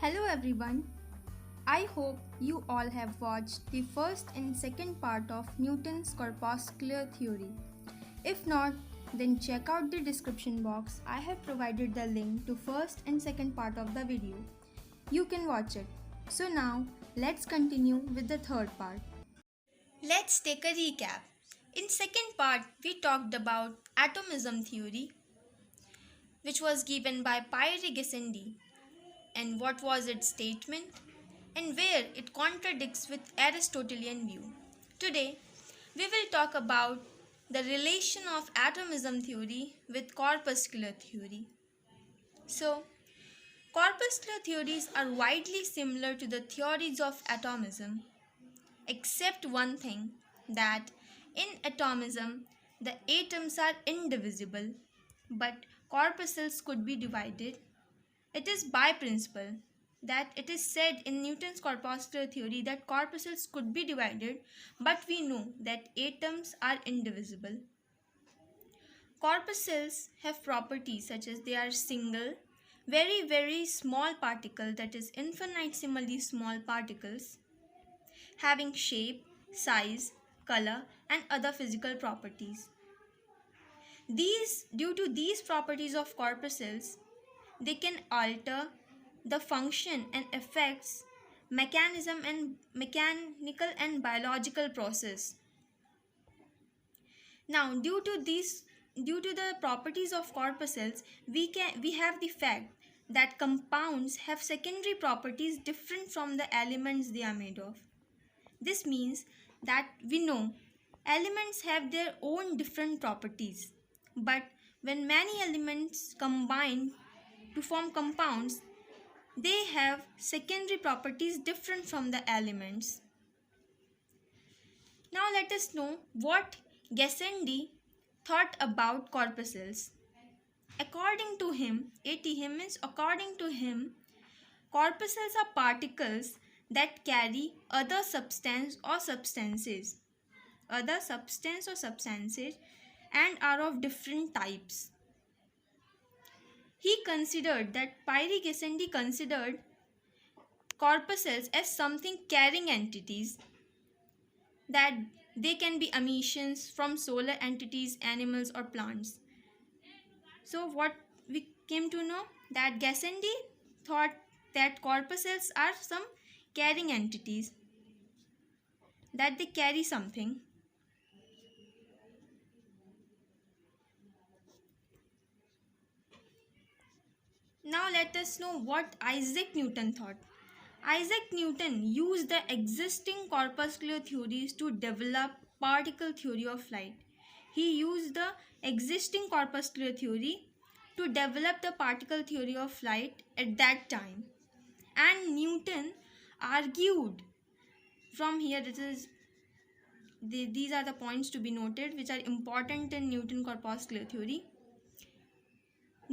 Hello everyone. I hope you all have watched the first and second part of Newton's corpuscular theory. If not, then check out the description box. I have provided the link to first and second part of the video. You can watch it. So now, let's continue with the third part. Let's take a recap. In second part, we talked about atomism theory, which was given by Pierre Gassendi, and what was its statement and where it contradicts with Aristotelian view. Today, we will talk about the relation of atomism theory with corpuscular theory. So, corpuscular theories are widely similar to the theories of atomism, except one thing, that in atomism the atoms are indivisible, but corpuscles could be divided. It is by principle that it is said in Newton's corpuscular theory that corpuscles could be divided, but we know that atoms are indivisible. Corpuscles have properties such as they are single, very small particle, that is infinitesimally small particles, having shape, size, color and other physical properties. Due to these properties of corpuscles, they can alter the function and effects mechanism and mechanical and biological process. Now, due to the properties of corpuscles, we have the fact that compounds have secondary properties different from the elements they are made of. This means that we know elements have their own different properties, but when many elements combine to form compounds, they have secondary properties different from the elements. Now let us know what Gassendi thought about corpuscles. According to him, corpuscles are particles that carry other substance or substances and are of different types. Pierre Gassendi considered corpuscles as something carrying entities, that they can be emissions from solar entities, animals or plants. So what we came to know, that Gassendi thought that corpuscles are some carrying entities, that they carry something. Now let us know what Isaac Newton thought. Isaac Newton used the existing corpuscular theories to develop particle theory of light. He used the existing corpuscular theory to develop the particle theory of light at that time. And Newton argued, from here these are the points to be noted which are important in Newton corpuscular theory.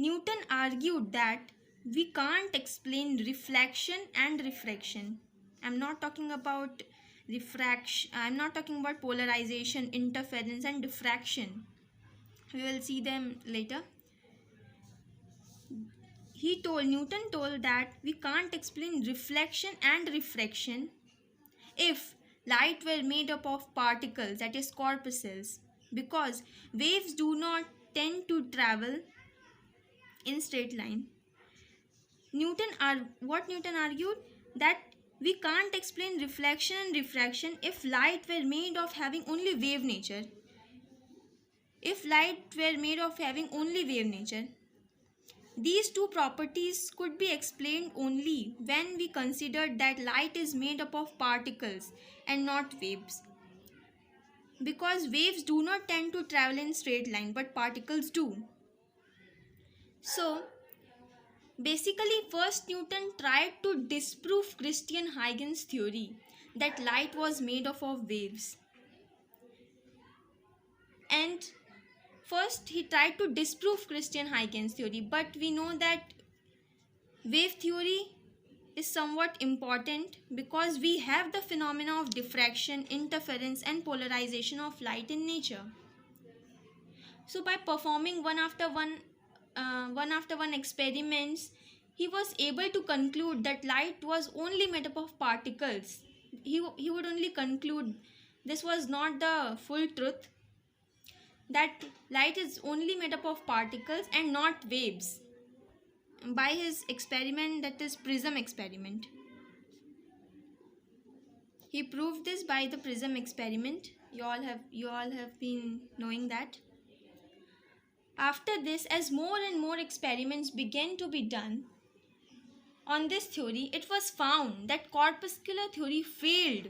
Newton argued that we can't explain reflection and refraction. I'm not talking about refraction, I'm not talking about polarization, interference and diffraction. We will see them later. Newton told that we can't explain reflection and refraction if light were made up of particles, that is corpuscles, because waves do not tend to travel in straight line. What Newton argued, that we can't explain reflection and refraction if light were made of having only wave nature. These two properties could be explained only when we considered that light is made up of particles and not waves. Because waves do not tend to travel in straight line, but particles do. So, basically, first Newton tried to disprove Christian Huygens' theory that light was made up of waves. And first he tried to disprove Christian Huygens' theory, but we know that wave theory is somewhat important because we have the phenomena of diffraction, interference and polarization of light in nature. So by performing one after one experiments, he was able to conclude that light was only made up of particles. He would only conclude this was not the full truth, that light is only made up of particles and not waves, by his experiment, that is prism experiment. He proved this by the prism experiment. You all have been knowing that. After this, as more and more experiments began to be done on this theory, it was found that corpuscular theory failed.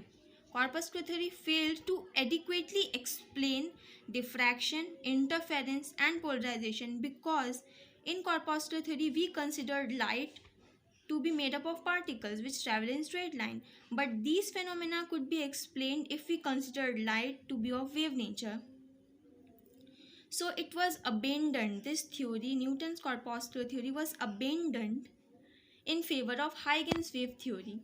Corpuscular theory failed to adequately explain diffraction, interference and polarization, because in corpuscular theory we considered light to be made up of particles which travel in straight line. But these phenomena could be explained if we considered light to be of wave nature. So it was abandoned. This theory, Newton's corpuscular theory, was abandoned in favor of Huygens wave theory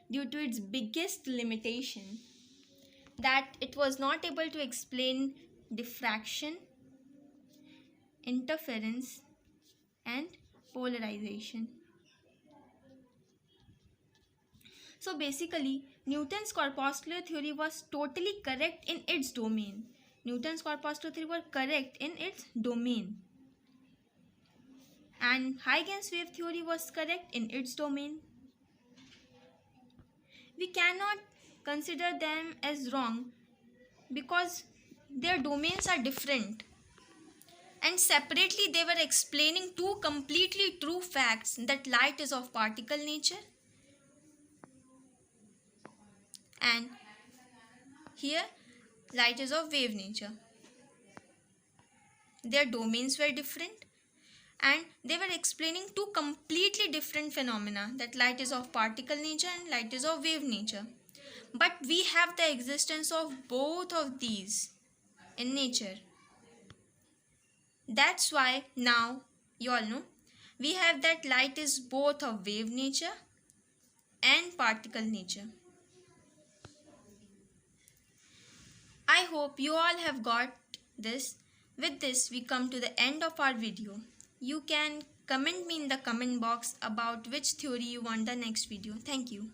due to its biggest limitation, that it was not able to explain diffraction, interference and polarization. So basically, Newton's corpuscular theory was totally correct in its domain. Newton's corpuscular theory was correct in its domain. And Huygens wave theory was correct in its domain. We cannot consider them as wrong because their domains are different. And separately they were explaining two completely true facts, that light is of particle nature and here light is of wave nature. Their domains were different and they were explaining two completely different phenomena, that light is of particle nature and light is of wave nature. But we have the existence of both of these in nature. That's why now you all know we have that light is both of wave nature and particle nature. I hope you all have got this. With this, we come to the end of our video. You can comment me in the comment box about which theory you want the next video. Thank you.